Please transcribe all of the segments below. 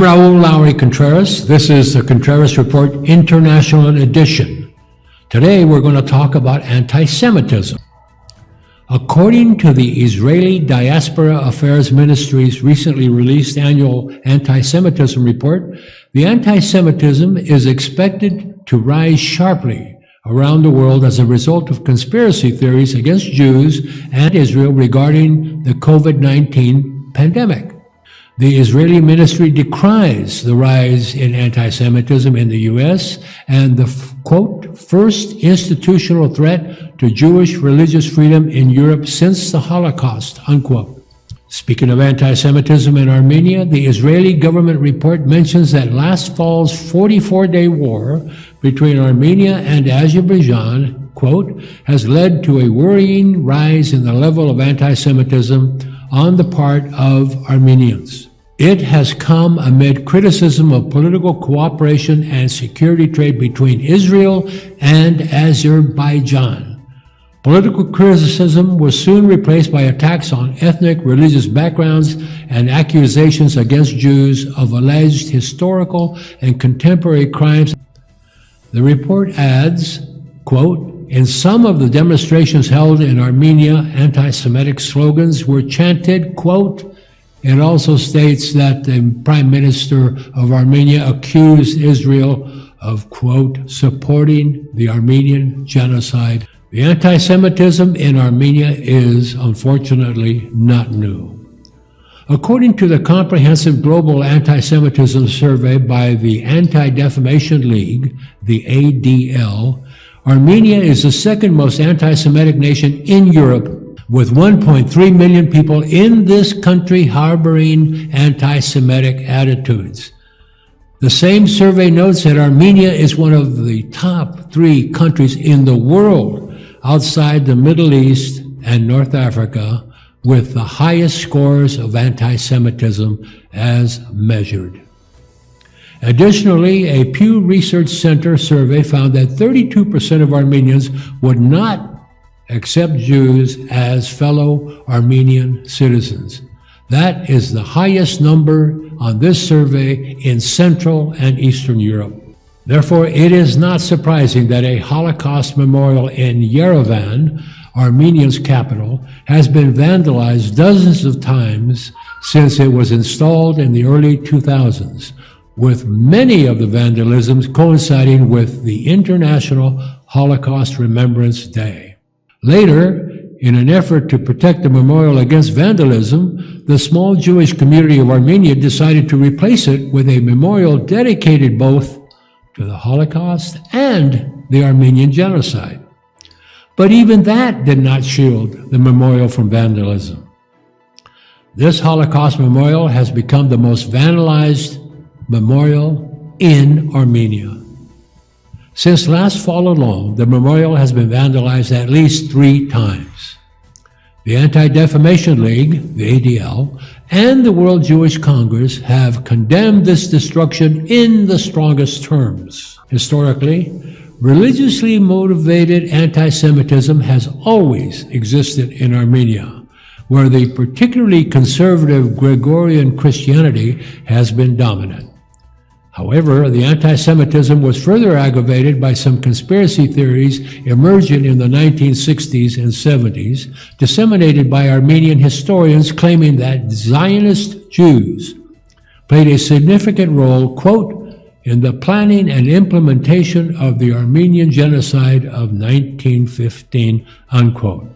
I'm Raul Lowry Contreras. This is the Contreras Report International Edition. Today we're going to talk about anti-Semitism. According to the Israeli Diaspora Affairs Ministry's recently released annual Anti-Semitism report, the anti-Semitism is expected to rise sharply around the world as a result of conspiracy theories against Jews and Israel regarding the COVID-19 pandemic. The Israeli ministry decries the rise in anti-Semitism in the U.S. and the, quote, first institutional threat to Jewish religious freedom in Europe since the Holocaust, unquote. Speaking of anti-Semitism in Armenia, the Israeli government report mentions that last fall's 44-day war between Armenia and Azerbaijan, quote, has led to a worrying rise in the level of anti-Semitism on the part of Armenians. It has come amid criticism of political cooperation and security trade between Israel and Azerbaijan. Political criticism was soon replaced by attacks on ethnic, religious backgrounds and accusations against Jews of alleged historical and contemporary crimes. The report adds, quote, in some of the demonstrations held in Armenia, anti-Semitic slogans were chanted, quote. It also states that the Prime Minister of Armenia accused Israel of, quote, supporting the Armenian genocide. The anti-Semitism in Armenia is, unfortunately, not new. According to the Comprehensive Global Anti-Semitism Survey by the Anti-Defamation League, the ADL, Armenia is the second most anti-Semitic nation in Europe, with 1.3 million people in this country harboring anti-Semitic attitudes. The same survey notes that Armenia is one of the top 3 countries in the world outside the Middle East and North Africa with the highest scores of anti-Semitism as measured. Additionally, a Pew Research Center survey found that 32% of Armenians would not accept Jews as fellow Armenian citizens. That is the highest number on this survey in Central and Eastern Europe. Therefore, it is not surprising that a Holocaust memorial in Yerevan, Armenia's capital, has been vandalized dozens of times since it was installed in the early 2000s, with many of the vandalisms coinciding with the International Holocaust Remembrance Day. Later, in an effort to protect the memorial against vandalism, the small Jewish community of Armenia decided to replace it with a memorial dedicated both to the Holocaust and the Armenian genocide. But even that did not shield the memorial from vandalism. This Holocaust memorial has become the most vandalized memorial in Armenia. Since last fall alone, the memorial has been vandalized at least 3 times. The Anti-Defamation League, the ADL, and the World Jewish Congress have condemned this destruction in the strongest terms. Historically, religiously motivated anti-Semitism has always existed in Armenia, where the particularly conservative Gregorian Christianity has been dominant. However, the anti-Semitism was further aggravated by some conspiracy theories emerging in the 1960s and 70s, disseminated by Armenian historians claiming that Zionist Jews played a significant role, quote, in the planning and implementation of the Armenian genocide of 1915, unquote.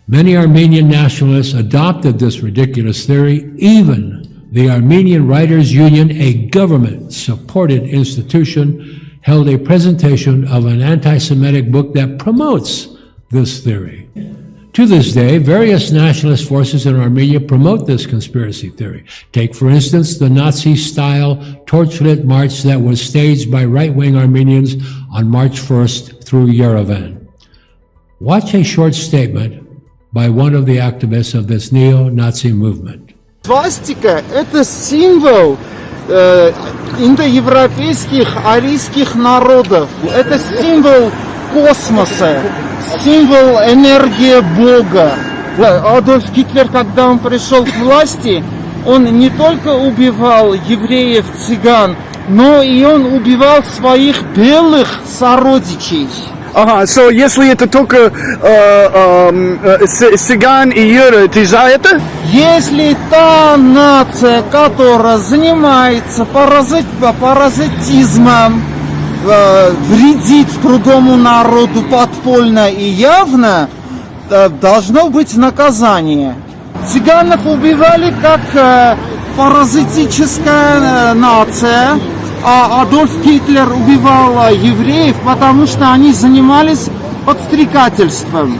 Many Armenian nationalists adopted this ridiculous theory. Even the Armenian Writers Union, a government-supported institution, held a presentation of an anti-Semitic book that promotes this theory. To this day, various nationalist forces in Armenia promote this conspiracy theory. Take, for instance, the Nazi-style torchlit march that was staged by right-wing Armenians on March 1st through Yerevan. Watch a short statement by one of the activists of this neo-Nazi movement. Свастика – это символ индоевропейских арийских народов. Это символ космоса, символ энергии Бога. Адольф Гитлер, когда он пришел к власти, он не только убивал евреев, цыган, но и он убивал своих белых сородичей. Ага, so если это только цыган и юры, ты за это? Если та нация, которая занимается паразитизмом, вредит другому народу подпольно и явно, должно быть наказание. Цыганов убивали как паразитическая нация, а Адольф Гитлер убивал евреев, потому что они занимались подстрекательством.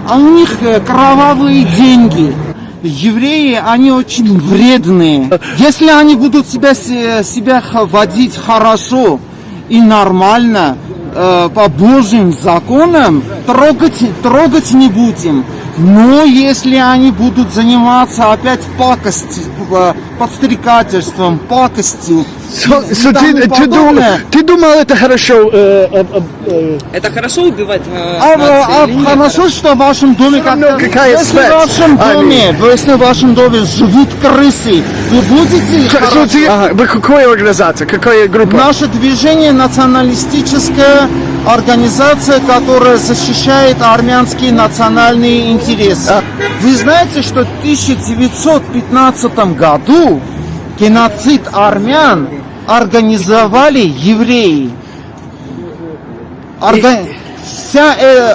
А у них кровавые деньги. Евреи, они очень вредные. Если они будут себя водить хорошо и нормально, по Божьим законам, трогать не будем. Но если они будут заниматься опять подстрекательством, пакостью, ты думал, это хорошо? Это хорошо убивать нации или нет? Хорошо, что в вашем доме, если в вашем доме живут крысы, вы будете... Вы какая организация, какая группа? Наше движение националистическая организация, которая защищает армянские национальные интересы. Вы знаете, что в 1915 году геноцид армян организовали евреи.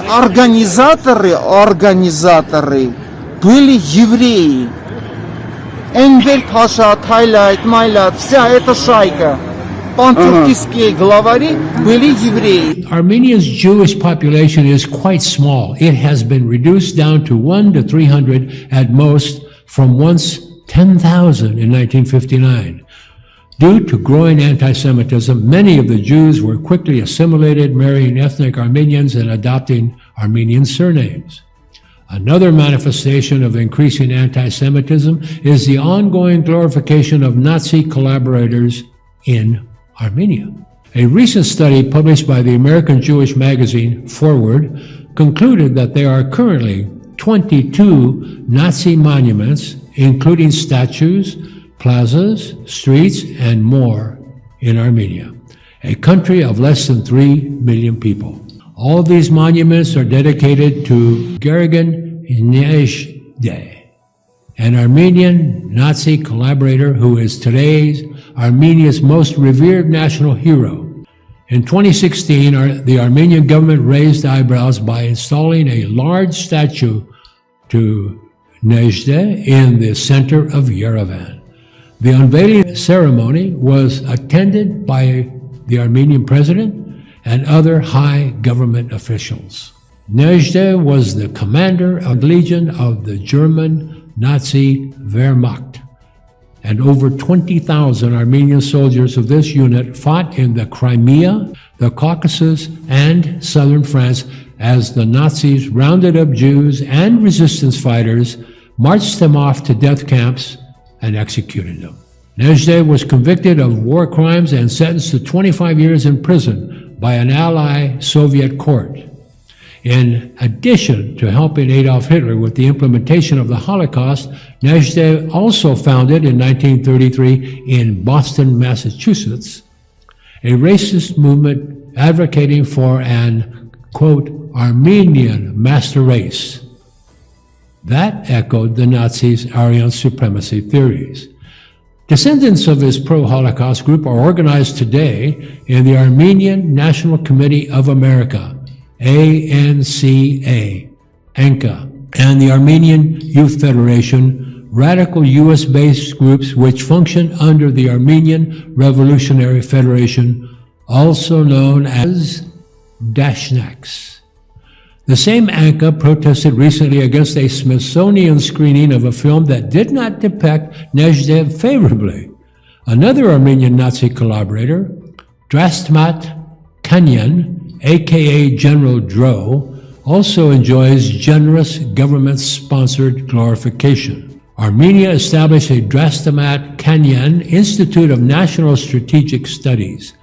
Организаторы были евреи. Энвер Паша, Тайлайт, Майлат, вся эта шайка. Пантюркистские главари были евреи. Armenia's Jewish population is quite small. It has been reduced down to 1 to 300 at most from once 10,000 in 1959. Due to growing anti-Semitism, many of the Jews were quickly assimilated, marrying ethnic Armenians and adopting Armenian surnames. Another manifestation of increasing anti-Semitism is the ongoing glorification of Nazi collaborators in Armenia. A recent study published by the American Jewish magazine Forward concluded that there are currently 22 Nazi monuments, including statues, plazas, streets, and more in Armenia, a country of less than 3 million people. All these monuments are dedicated to Gergen Nezhde, an Armenian Nazi collaborator who is today's Armenia's most revered national hero. In 2016, the Armenian government raised eyebrows by installing a large statue to Nezhde in the center of Yerevan. The unveiling ceremony was attended by the Armenian president and other high government officials. Nezhde was the commander of the Legion of the German Nazi Wehrmacht, and over 20,000 Armenian soldiers of this unit fought in the Crimea, the Caucasus, and southern France as the Nazis rounded up Jews and resistance fighters, marched them off to death camps, and executed them. Nezhde was convicted of war crimes and sentenced to 25 years in prison by an ally Soviet court. In addition to helping Adolf Hitler with the implementation of the Holocaust, Nezhde also founded in 1933 in Boston, Massachusetts, a racist movement advocating for an, quote, Armenian master race. That echoed the Nazis' Aryan supremacy theories. Descendants of this pro-Holocaust group are organized today in the Armenian National Committee of America, ANCA, ANCA, and the Armenian Youth Federation, radical U.S.-based groups which function under the Armenian Revolutionary Federation, also known as Dashnaks. The same ANCA protested recently against a Smithsonian screening of a film that did not depict Nezhde favorably. Another Armenian Nazi collaborator, Drastmat Kanyan, aka General Dro, also enjoys generous government-sponsored glorification. Armenia established a Drastamat Kanyan Institute of National Strategic Studies.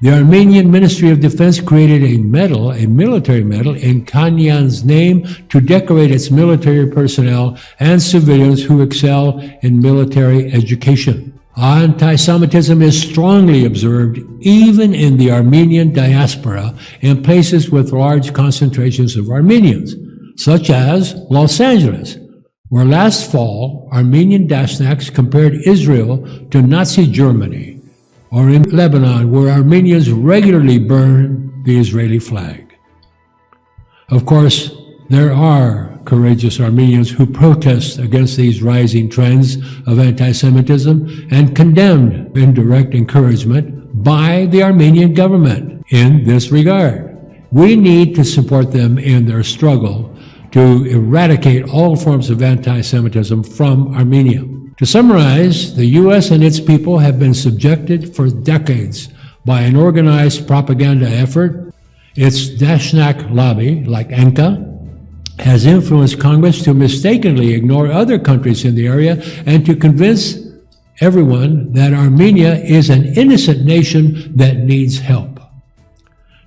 The Armenian Ministry of Defense created a medal, a military medal, in Kanyan's name to decorate its military personnel and civilians who excel in military education. Anti-Semitism is strongly observed even in the Armenian diaspora in places with large concentrations of Armenians, such as Los Angeles, where last fall Armenian Dashnaks compared Israel to Nazi Germany, or in Lebanon, where Armenians regularly burn the Israeli flag. Of course, there are courageous Armenians who protest against these rising trends of anti-Semitism and condemned indirect encouragement by the Armenian government in this regard. We need to support them in their struggle to eradicate all forms of anti-Semitism from Armenia. To summarize, the U.S. and its people have been subjected for decades by an organized propaganda effort. Its Dashnak lobby, like ENCA, has influenced Congress to mistakenly ignore other countries in the area and to convince everyone that Armenia is an innocent nation that needs help.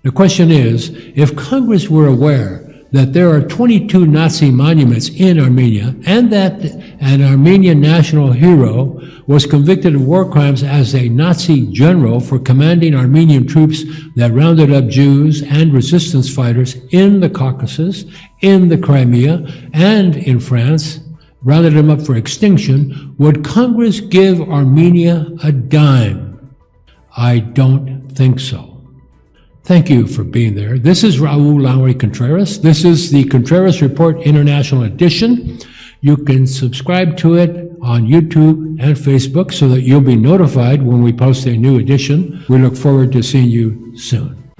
The question is, if Congress were aware that there are 22 Nazi monuments in Armenia and that an Armenian national hero was convicted of war crimes as a Nazi general for commanding Armenian troops that rounded up Jews and resistance fighters in the Caucasus, in the Crimea, and in France, rounded them up for extinction, would Congress give Armenia a dime? I don't think so. Thank you for being there. This is Raul Lowry Contreras. This is the Contreras Report International Edition. You can subscribe to it on YouTube and Facebook so that you'll be notified when we post a new edition. We look forward to seeing you soon.